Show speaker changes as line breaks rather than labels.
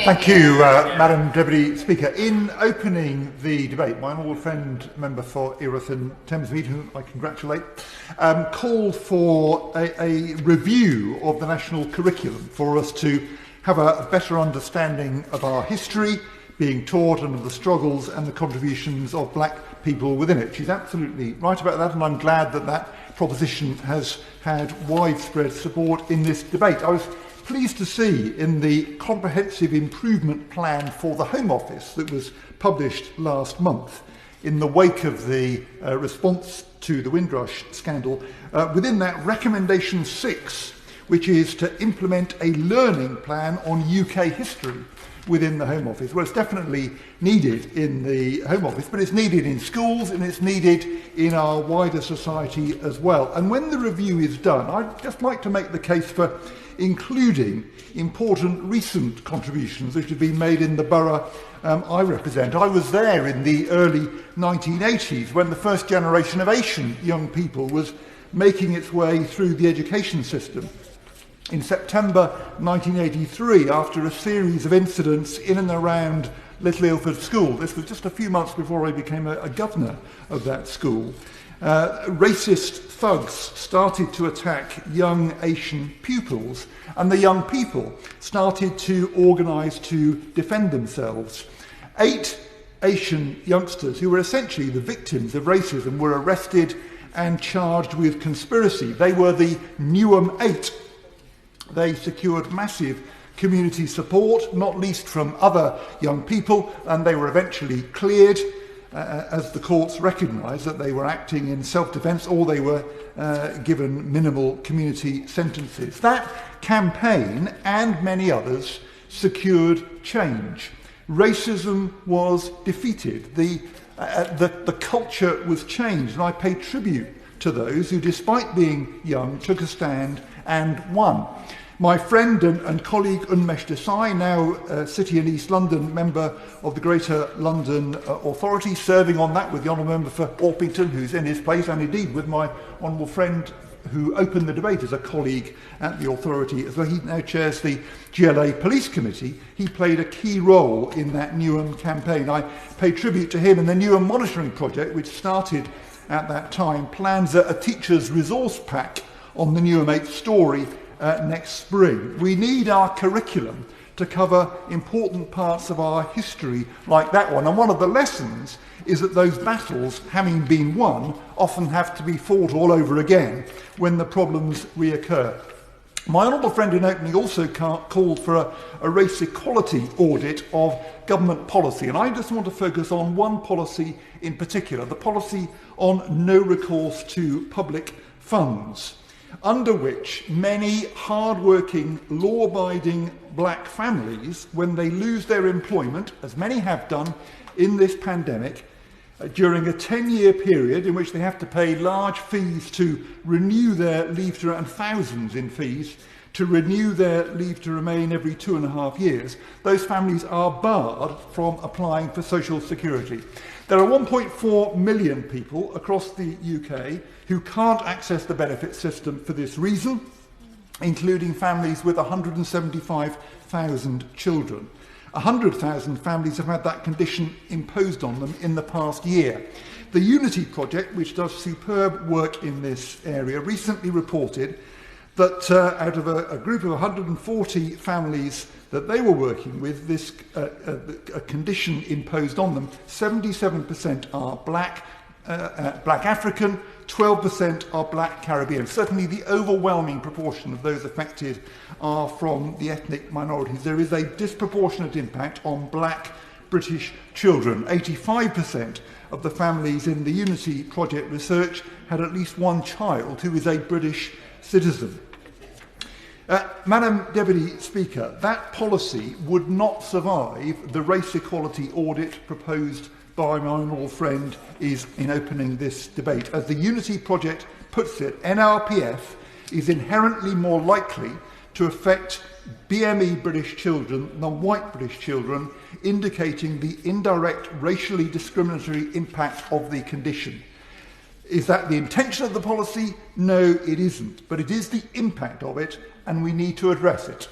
Thank you, Madam Deputy Speaker. In opening the debate, my honourable friend, member for Erith and Thamesmead, whom I congratulate, called for a review of the national curriculum for us to have a better understanding of our history being taught and of the struggles and the contributions of black people within it. She's absolutely right about that, and I'm glad that that proposition has had widespread support in this debate. I was pleased to see in the comprehensive improvement plan for the Home Office that was published last month, in the wake of the response to the Windrush scandal, within that recommendation 6, which is to implement a learning plan on UK history within the Home Office. Well, it's definitely needed in the Home Office, but it's needed in schools and it's needed in our wider society as well. And when the review is done, I'd just like to make the case for including important recent contributions which have been made in the borough I represent. I was there in the early 1980s when the first generation of Asian young people was making its way through the education system. In September 1983, after a series of incidents in and around Little Ilford School, this was just a few months before I became a governor of that school, racist thugs started to attack young Asian pupils, and the young people started to organise to defend themselves. 8 Asian youngsters who were essentially the victims of racism were arrested and charged with conspiracy. They were the Newham 8. They secured massive community support, not least from other young people, and they were eventually cleared as the courts recognised that they were acting in self-defence, or they were given minimal community sentences. That campaign and many others secured change. Racism was defeated. The culture was changed, and I pay tribute to those who, despite being young, took a stand and won. My friend and colleague Unmesh Desai, now City and East London member of the Greater London Authority, serving on that with the Honourable Member for Orpington, who's in his place, and indeed with my honourable friend who opened the debate as a colleague at the authority as well. He now chairs the GLA Police Committee. He played a key role in that Newham campaign. I pay tribute to him, and the Newham Monitoring Project, which started at that time, plans a teacher's resource pack on the Newham 8 story next spring. We need our curriculum to cover important parts of our history like that one. And one of the lessons is that those battles, having been won, often have to be fought all over again when the problems reoccur. My honourable friend in opening also called for a race equality audit of government policy, and I just want to focus on one policy in particular, the policy on no recourse to public funds, under which many hard-working, law-abiding black families, when they lose their employment, as many have done in this pandemic, during a 10-year period in which they have to pay large fees to renew their leave to, and thousands in fees, to renew their leave to remain every 2.5 years, those families are barred from applying for social security. There are 1.4 million people across the UK who can't access the benefit system for this reason, including families with 175,000 children. 100,000 families have had that condition imposed on them in the past year. The Unity Project, which does superb work in this area, recently reported that out of a group of 140 families that they were working with, this a condition imposed on them, 77% are black African, 12% are black Caribbean. Certainly the overwhelming proportion of those affected are from the ethnic minorities. There is a disproportionate impact on black British children. 85% of the families in the Unity Project research had at least one child who is a British citizen. Madam Deputy Speaker, that policy would not survive the race equality audit proposed by my honourable friend is in opening this debate. As the Unity Project puts it, NRPF is inherently more likely to affect BME British children than white British children, indicating the indirect racially discriminatory impact of the condition. Is that the intention of the policy? No, it isn't, but it is the impact of it, and we need to address it.